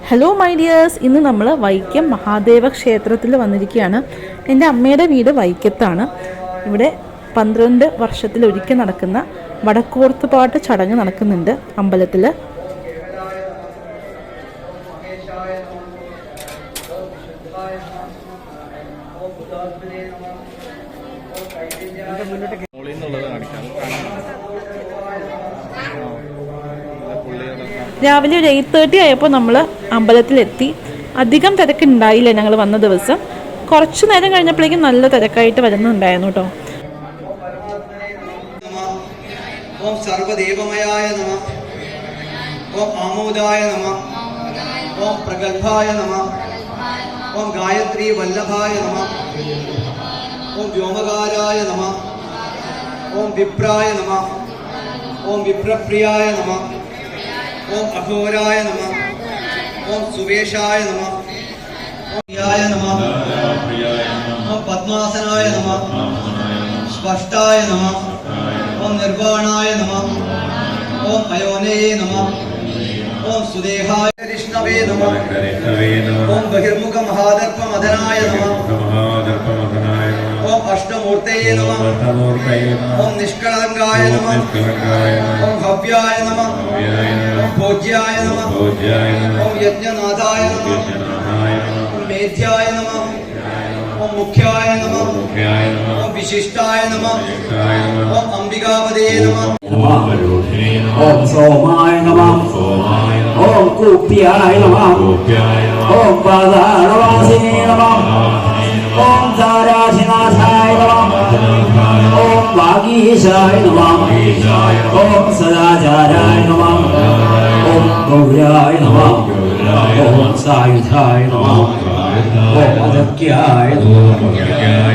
Hello my dears, ഇന്ന് നമ്മൾ വൈക്കം മഹാദേവ ക്ഷേത്രത്തിൽ വന്നിരിക്കുകയാണ്. എൻ്റെ അമ്മയുടെ വീട് വൈക്കത്താണ്. ഇവിടെ 12 വർഷത്തിലൊരിക്കൽ നടക്കുന്ന വടക്കോർത്തുപാട്ട് ചടങ്ങ് നടക്കുന്നുണ്ട് അമ്പലത്തിൽ. രാവിലെ ഒരു 8:30 ആയപ്പോൾ നമ്മൾ അമ്പലത്തിലെത്തി. അധികം തിരക്കുണ്ടായില്ല ഞങ്ങൾ വന്ന ദിവസം. കുറച്ചു നേരം കഴിഞ്ഞപ്പോഴേക്കും നല്ല തിരക്കായിട്ട് വരുന്നുണ്ടായിരുന്നു കേട്ടോ. ഓം സർവദേവമയായ നമഃ. ഓം ആമോദായ നമഃ. ഓം പ്രഗൽഭായ നമഃ. ഓം ഗായത്രി വല്ലഭായ നമഃ. ഓം വ്യോമകാരായ നമഃ. ഓം വിപ്രായ നമഃ. ഓം വിപ്രപ്രിയായ നമഃ. ഓം അഘോരായ നമഃ. ഓം സുവേഷായ നമഃ. ഓം യായ നമഃ. ഓം പദ്മാസനായ നമഃ. സ്പഷ്ടായ നമഃ. ഓം നിർവാണായ നമഃ. ഓം അയോനേ നമഃ. ഓം സുദേഹായ കൃഷ്ണവേ നമഃ. ഓം ബഹിർമുഖ മഹാദർപ്പ മദനായ നമഃ. ഓം അഷ്ടമൂർത്തേ നമഃ. ഓം നിഷ്കളങ്കായ നമഃ. ഓം ഭവ്യായ നമഃ. ഓം ഭോജ്യായ നമഃ. ഓം യജ്ഞനാഥായ നമഃ. ഓം മേധ്യായ നമഃ. ഓം മുഖ്യായ നമഃ. ഓം വിശിഷ്ടായ നമഃ. ഓം അംബികാപതേ നമഃ. ഓം സോമായ നമഃ. ഓം കൂപ്യായ നമഃ. ഓം പാതാളവാസിനേ നമഃ. ഓം താരാശിനാഥായ നമഃ. ഓം വാഗീശായ നമഃ. ഓം സദാചാരായ നമഃ. ഓം ഗൗരായ നമഃ. ഓം സായുധായ നമഃ. ഓം അദക്യായ നമഃ.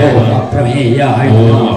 ഓം അപ്രമേയായ നമഃ.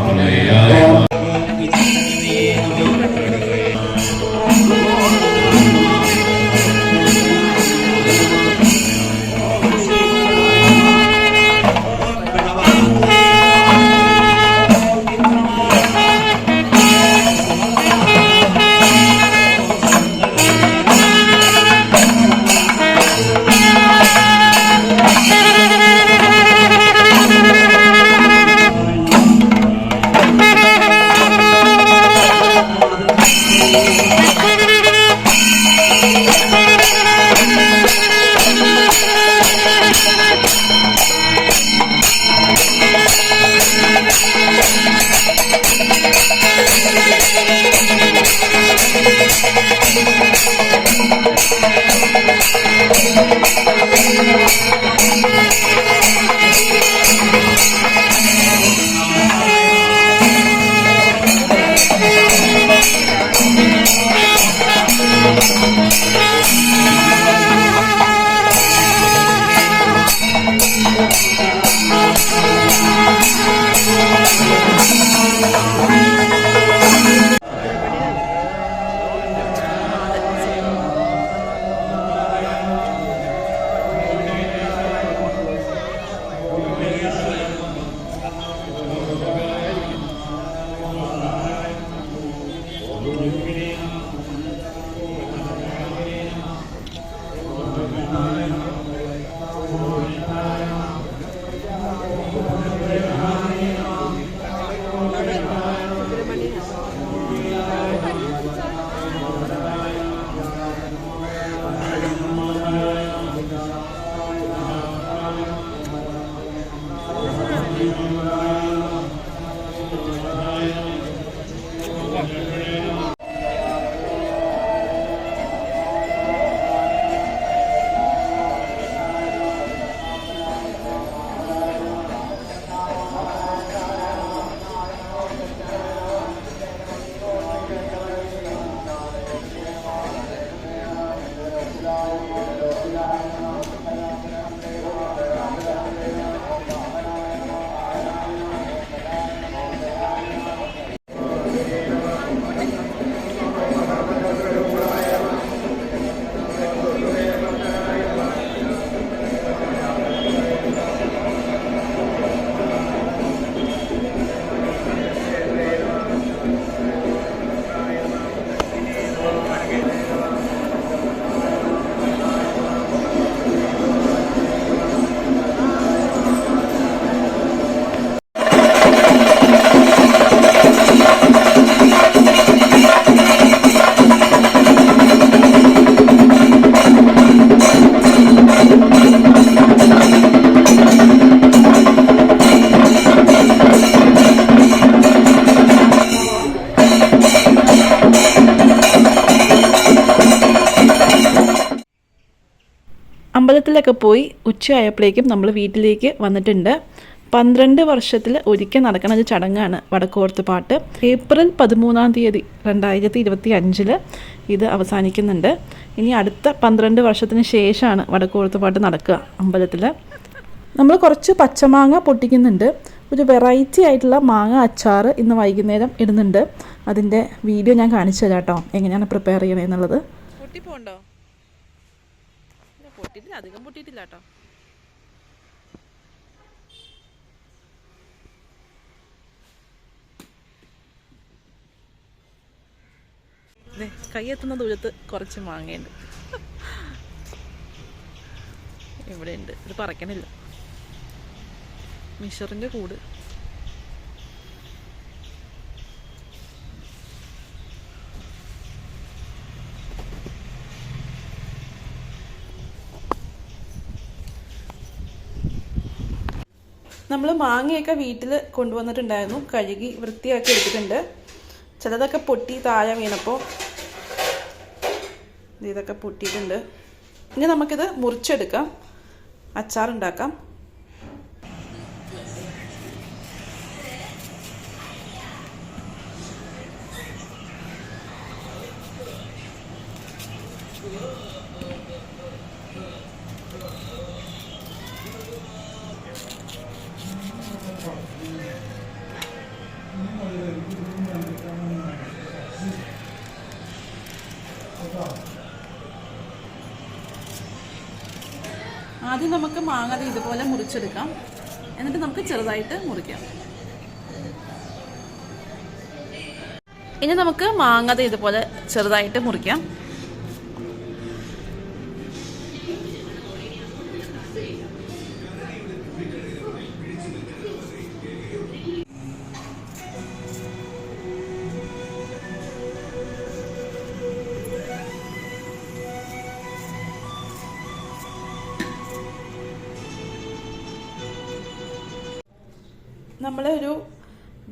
അമ്പലത്തിലൊക്കെ പോയി ഉച്ചയായപ്പോഴേക്കും നമ്മൾ വീട്ടിലേക്ക് വന്നിട്ടുണ്ട്. 12 വർഷത്തിൽ ഒരിക്കൽ നടക്കുന്ന ഒരു ചടങ്ങാണ് വടക്കോർത്ത് പാട്ട്. ഏപ്രിൽ 13 2025 ഇത് അവസാനിക്കുന്നുണ്ട്. ഇനി അടുത്ത 12 വർഷത്തിന് ശേഷമാണ് വടക്കോർത്ത് പാട്ട് നടക്കുക അമ്പലത്തിൽ. നമ്മൾ കുറച്ച് പച്ചമാങ്ങ പൊട്ടിക്കുന്നുണ്ട്. ഒരു വെറൈറ്റി ആയിട്ടുള്ള മാങ്ങ അച്ചാർ ഇന്ന് വൈകുന്നേരം ഇടുന്നുണ്ട്. അതിൻ്റെ വീഡിയോ ഞാൻ കാണിച്ചു തരാം കേട്ടോ, എങ്ങനെയാണ് പ്രിപ്പയർ ചെയ്യണമെന്നുള്ളത്. പൊട്ടിപ്പോണ്ടോ? പൊട്ടിയിട്ടില്ല, അധികം പൊട്ടിയിട്ടില്ല കേട്ടോ. കൈ എത്തുന്ന ദൂരത്ത് കുറച്ച് മാങ്ങയുണ്ട്. ഇവിടെ ഉണ്ട്, ഇത് പറക്കണില്ല. മിഷറിൻ്റെ കൂട്. നമ്മൾ മാങ്ങയൊക്കെ വീട്ടിൽ കൊണ്ടുവന്നിട്ടുണ്ടായിരുന്നു, കഴുകി വൃത്തിയാക്കി എടുത്തിട്ടുണ്ട്. ചിലതൊക്കെ പൊട്ടി താഴെ വീണപ്പോൾ ഇതൊക്കെ പൊട്ടിയിട്ടുണ്ട്. ഇനി നമുക്കിത് മുറിച്ചെടുക്കാം, അച്ചാറുണ്ടാക്കാം. ആദ്യം നമുക്ക് മാങ്ങ ഇതുപോലെ മുറിച്ചെടുക്കാം, എന്നിട്ട് നമുക്ക് ചെറുതായിട്ട് മുറിക്കാം. ഇനി നമുക്ക് മാങ്ങ ഇതുപോലെ ചെറുതായിട്ട് മുറിക്കാം. നമ്മൾ ഒരു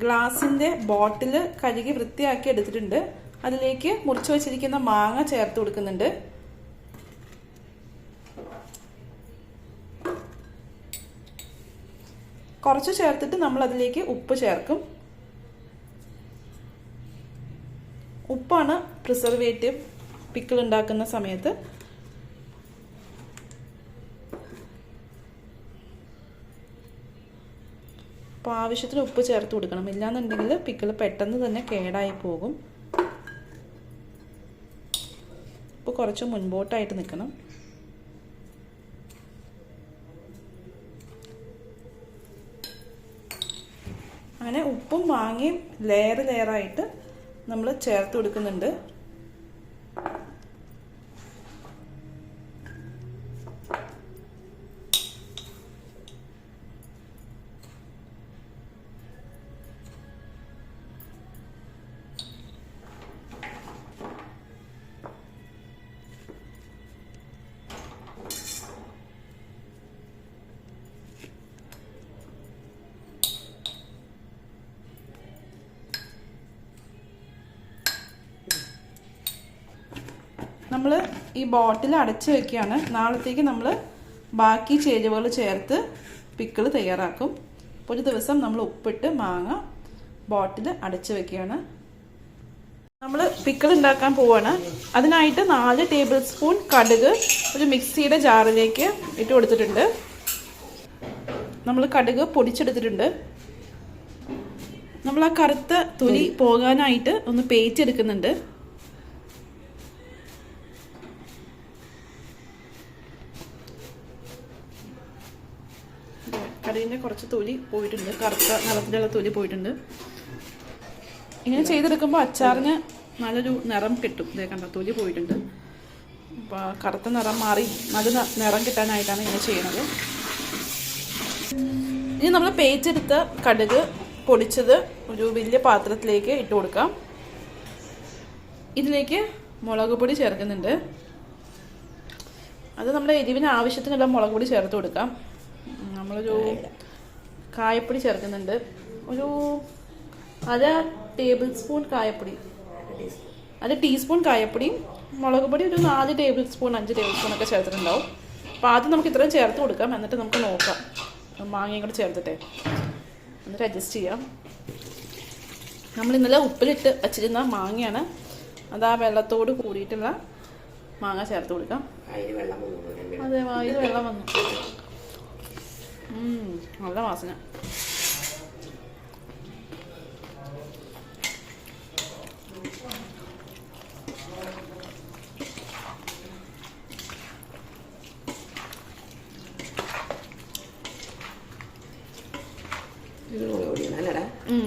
ഗ്ലാസിൻ്റെ ബോട്ടിൽ കഴുകി വൃത്തിയാക്കി എടുത്തിട്ടുണ്ട്. അതിലേക്ക് മുറിച്ച് വെച്ചിരിക്കുന്ന മാങ്ങ ചേർത്ത് കൊടുക്കുന്നുണ്ട്. കുറച്ച് ചേർത്തിട്ട് നമ്മൾ അതിലേക്ക് ഉപ്പ് ചേർക്കും. ഉപ്പാണ് പ്രിസർവേറ്റീവ് പിക്കിൾ ഉണ്ടാക്കുന്ന സമയത്ത്. അപ്പോൾ ആവശ്യത്തിന് ഉപ്പ് ചേർത്ത് കൊടുക്കണം, ഇല്ലാന്നുണ്ടെങ്കിൽ പിക്കിൾ പെട്ടെന്ന് തന്നെ കേടായി പോകും. ഇപ്പോൾ കുറച്ച് മുൻപോട്ടായിട്ട് നിൽക്കണം. അങ്ങനെ ഉപ്പും മാങ്ങയും ലെയറായിട്ട് നമ്മൾ ചേർത്ത് കൊടുക്കുന്നുണ്ട്. നമ്മൾ ഈ ബോട്ടിൽ അടച്ച് വെക്കുകയാണ്. നാളത്തേക്ക് നമ്മൾ ബാക്കി ചേരുവകൾ ചേർത്ത് പിക്കിൾ തയ്യാറാക്കും. ഒരു ദിവസം നമ്മൾ ഉപ്പിട്ട് മാങ്ങ ബോട്ടിൽ അടച്ച് വെക്കുകയാണ്. നമ്മൾ പിക്കിൾ ഉണ്ടാക്കാൻ പോവാണ്. അതിനായിട്ട് 4 ടേബിൾ സ്പൂൺ കടുക് ഒരു മിക്സിയുടെ ജാറിലേക്ക് ഇട്ട് കൊടുത്തിട്ടുണ്ട്. നമ്മൾ കടുക് പൊടിച്ചെടുത്തിട്ടുണ്ട്. നമ്മൾ ആ കറുത്ത തൊലി പോകാനായിട്ട് ഒന്ന് പേച്ചെടുക്കുന്നുണ്ട്. കടുകിൻ്റെ കുറച്ച് തൊലി പോയിട്ടുണ്ട്, കറുത്ത നിറത്തിലുള്ള തൊലി പോയിട്ടുണ്ട്. ഇങ്ങനെ ചെയ്തെടുക്കുമ്പോൾ അച്ചാറിന് നല്ലൊരു നിറം കിട്ടും. ഇതേ കണ്ട, തൊലി പോയിട്ടുണ്ട്. അപ്പോൾ കറുത്ത നിറം മാറി നല്ല നിറം കിട്ടാനായിട്ടാണ് ഇങ്ങനെ ചെയ്യുന്നത്. ഇനി നമ്മൾ പേച്ചെടുത്ത കടുക് പൊടിച്ചത് ഒരു വലിയ പാത്രത്തിലേക്ക് ഇട്ട് കൊടുക്കാം. ഇതിലേക്ക് മുളക് പൊടി ചേർക്കുന്നുണ്ട്. അത് നമ്മുടെ എരിവിന് ആവശ്യത്തിനുള്ള മുളക് പൊടി ചേർത്ത് കൊടുക്കാം. നമ്മളൊരു കായപ്പൊടി ചേർക്കുന്നുണ്ട്, ഒരു 1/2 ടേബിൾ സ്പൂൺ കായപ്പൊടി, 1 ടീസ്പൂൺ കായപ്പൊടിയും മുളക് പൊടി ഒരു 4 ടേബിൾ സ്പൂൺ 5 ടേബിൾ സ്പൂൺ ഒക്കെ ചേർത്തിട്ടുണ്ടാവും. അപ്പോൾ ആദ്യം നമുക്ക് ഇത്രയും ചേർത്ത് കൊടുക്കാം, എന്നിട്ട് നമുക്ക് നോക്കാം. മാങ്ങയും കൂടെ ചേർത്തിട്ടെ എന്നിട്ട് അഡ്ജസ്റ്റ് ചെയ്യാം. നമ്മൾ ഇന്നലെ ഉപ്പിലിട്ട് വച്ചിരുന്ന മാങ്ങയാണ്, അത് ആ വെള്ളത്തോട് കൂടിയിട്ടുള്ള മാങ്ങ ചേർത്ത് കൊടുക്കാം. അതെ, വായിൽ വെള്ളം വന്നു. നല്ല വാസന.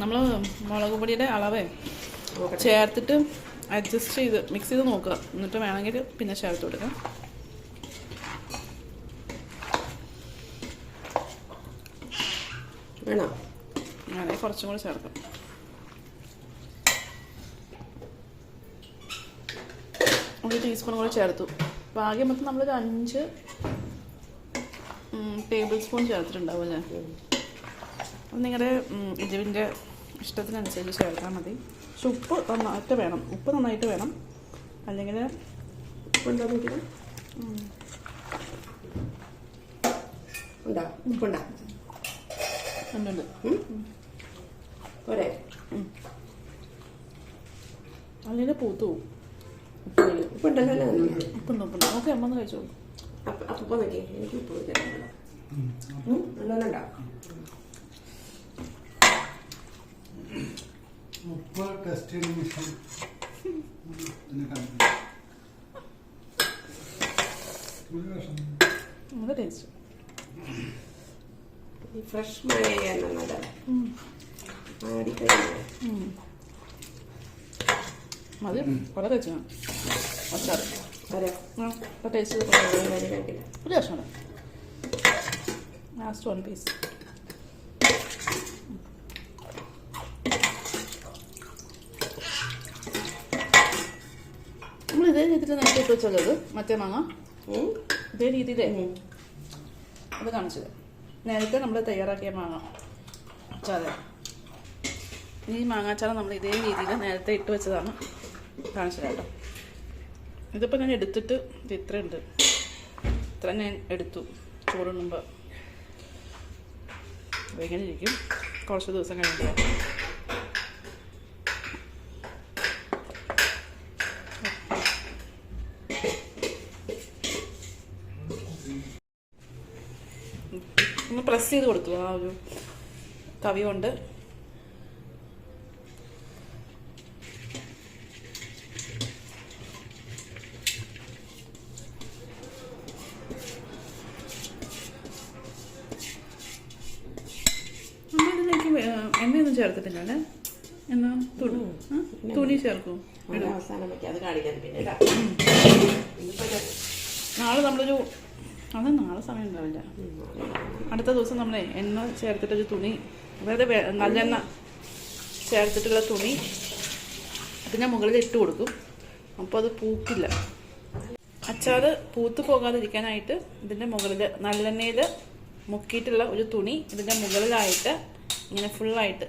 നമ്മൾ മുളക് പൊടിയുടെ അളവേ ചേർത്തിട്ട് അഡ്ജസ്റ്റ് ചെയ്ത് മിക്സ് ചെയ്ത് നോക്കുക, എന്നിട്ട് വേണമെങ്കിൽ പിന്നെ ചേർത്ത് കൊടുക്കാം. വേണോ? അങ്ങനെ കുറച്ചും കൂടി ചേർക്കാം. ഒരു ടീസ്പൂൺ കൂടി ചേർത്തു. ബാക്കി മൊത്തം നമ്മളൊരു 5 ടേബിൾ സ്പൂൺ ചേർത്തിട്ടുണ്ടാവും അല്ലേ? അപ്പം നിങ്ങളുടെ എരിവിൻ്റെ ഇഷ്ടത്തിനനുസരിച്ച് ചേർത്താൽ മതി. പക്ഷെ ഉപ്പ് നന്നായിട്ട് വേണം, ഉപ്പ് നന്നായിട്ട് വേണം, അല്ലെങ്കിൽ ഉണ്ടോ നോക്കിയാൽ ഉണ്ടോ? ഉപ്പുണ്ടോ? ഉണ്ട്. പോരെ? അല്ലെങ്കിൽ പൂത്തു പോകും. ഉപ്പുണ്ടല്ലോ. ഉപ്പുണ്ട്. ഓക്കെ, അമ്മ ഒന്ന് കഴിച്ചോളൂ. അപ്പം നോക്കി, എനിക്ക് ഉപ്പ് നല്ലോണുണ്ടോ? ഉപ്പ് ടെസ്റ്റ് ചെയ്യുന്ന മെഷീൻ നല്ല ടേസ്റ്റ്. ഈ ഫ്രഷ് മാങ്ങയാണ് നല്ലത്. മതി, കുറെ കഴിച്ചു അച്ചാറ്. ടേസ്റ്റ് ഒരു കഷ്ണം, ലാസ്റ്റ് 1 പീസ്. നമ്മൾ ഇതേ രീതിയിൽ നേരത്തെ ഇട്ട് വെച്ചത് മറ്റേ മാങ്ങ ഇതേ രീതിയിലേ അത് കാണിച്ചത്. നേരത്തെ നമ്മൾ തയ്യാറാക്കിയ മാങ്ങ അച്ചാറ്, ഈ മാങ്ങാച്ചാറ് നമ്മൾ ഇതേ രീതിയിൽ നേരത്തെ ഇട്ട് വെച്ചതാണ് കാണിച്ചത് കേട്ടോ. ഇതിപ്പോൾ ഞാൻ എടുത്തിട്ട് ഇത്ര ഉണ്ട്, ഇത്ര ഞാൻ എടുത്തു. ചോറുണ്ണുമ്പോൾ ഇങ്ങനെ ഇരിക്കും, കുറച്ച് ദിവസം കഴിഞ്ഞിട്ട്. ഒന്ന് പ്രസ് ചെയ്ത് കൊടുത്തു ആ ഒരു തവി കൊണ്ട്. എണ്ണയൊന്നും ചേർത്തിട്ടില്ല അല്ലേ? എന്നാ തുണി ചേർക്കും. നാളെ നമ്മളൊരു നാളെ സമയം ഉണ്ടാവില്ല. അടുത്ത ദിവസം നമ്മളെ എണ്ണ ചേർത്തിട്ടൊരു തുണി, അതായത് നല്ലെണ്ണ ചേർത്തിട്ടുള്ള തുണി അതിൻ്റെ മുകളിൽ ഇട്ട് കൊടുക്കും. അപ്പോൾ അത് പൂക്കില്ല. അച്ചാറ് പൂത്ത് പോകാതിരിക്കാനായിട്ട് ഇതിൻ്റെ മുകളിൽ നല്ലെണ്ണയിൽ മുക്കിയിട്ടുള്ള ഒരു തുണി ഇതിൻ്റെ മുകളിലായിട്ട് ഇങ്ങനെ ഫുള്ളായിട്ട്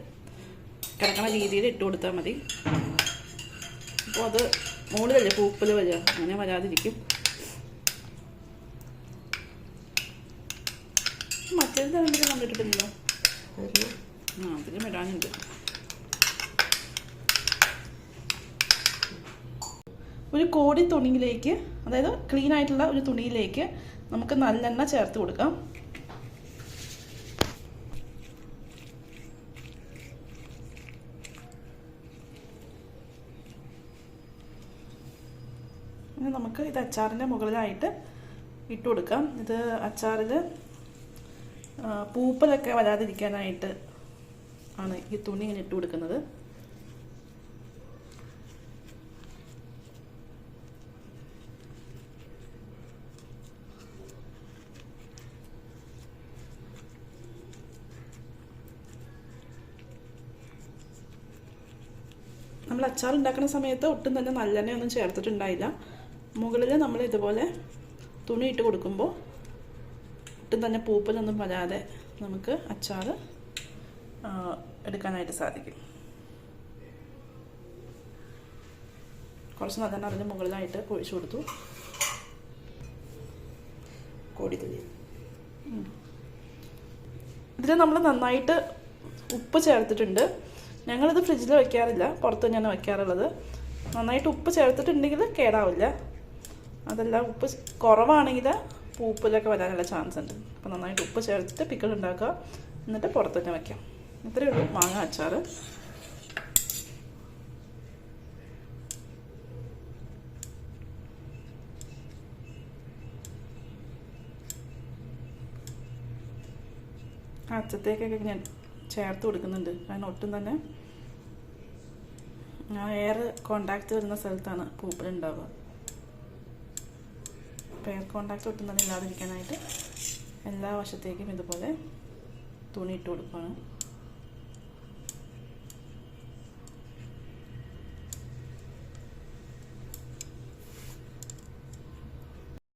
കിടക്കണ രീതിയിൽ ഇട്ട് കൊടുത്താൽ മതി. അപ്പോൾ അത് മുകളിലല്ലേ പൂപ്പൽ വരിക, അങ്ങനെ വരാതിരിക്കും. മറ്റേത് തരത്തിൽ കണ്ടിട്ടില്ലല്ലോ. അതിന് വരാനുണ്ട്. ഒരു കോടി തുണിയിലേക്ക്, അതായത് ക്ലീൻ ആയിട്ടുള്ള ഒരു തുണിയിലേക്ക് നമുക്ക് നല്ലെണ്ണ ചേർത്ത് കൊടുക്കാം. നമുക്ക് ഇത് അച്ചാറിൻ്റെ മുകളിലായിട്ട് ഇട്ട് കൊടുക്കാം. ഇത് അച്ചാറിൽ പൂപ്പലൊക്കെ വരാതിരിക്കാനായിട്ട് ആണ് ഈ തുണി ഇങ്ങനെ ഇട്ട് കൊടുക്കുന്നത്. നമ്മൾ അച്ചാർ ഉണ്ടാക്കുന്ന സമയത്ത് ഒട്ടും തന്നെ നല്ലെണ്ണയൊന്നും ചേർത്തിട്ടുണ്ടായില്ല. മുകളിൽ നമ്മൾ ഇതുപോലെ തുണി ഇട്ട് കൊടുക്കുമ്പോൾ ഒട്ടും തന്നെ പൂപ്പലൊന്നും വരാതെ നമുക്ക് അച്ചാർ എടുക്കാനായിട്ട് സാധിക്കും. കുറച്ച് നല്ലെണ്ണ അതിൻ്റെ മുകളിലായിട്ട് ഒഴിച്ചു കൊടുത്തു. കോടി തുണി. ഇതിൽ നമ്മൾ നന്നായിട്ട് ഉപ്പ് ചേർത്തിട്ടുണ്ട്. ഞങ്ങളിത് ഫ്രിഡ്ജിൽ വയ്ക്കാറില്ല, പുറത്ത് തന്നെയാണ് വയ്ക്കാറുള്ളത്. നന്നായിട്ട് ഉപ്പ് ചേർത്തിട്ടുണ്ടെങ്കിൽ കേടാവില്ല. അതല്ല ഉപ്പ് കുറവാണെങ്കിൽ പൂപ്പിലൊക്കെ വരാനുള്ള ചാൻസ് ഉണ്ട്. അപ്പോൾ നന്നായിട്ട് ഉപ്പ് ചേർത്തിട്ട് പിക്കിൾ ഉണ്ടാക്കുക, എന്നിട്ട് പുറത്ത് തന്നെ വയ്ക്കാം. ഇത്രയേ ഉള്ളൂ മാങ്ങ അച്ചാർ. അച്ചത്തേക്കൊക്കെ ഞാൻ ചേർത്ത് കൊടുക്കുന്നുണ്ട്. കാരണം ഒട്ടും തന്നെ എയർ കോണ്ടാക്ട് വരുന്ന സ്ഥലത്താണ് പൂപ്പലുണ്ടാവുക. അപ്പോൾ എയർ കോണ്ടാക്ട് ഒട്ടും തന്നെ ഇല്ലാതിരിക്കാനായിട്ട് എല്ലാ വശത്തേക്കും ഇതുപോലെ തുണി ഇട്ട് കൊടുക്കുകയാണ്.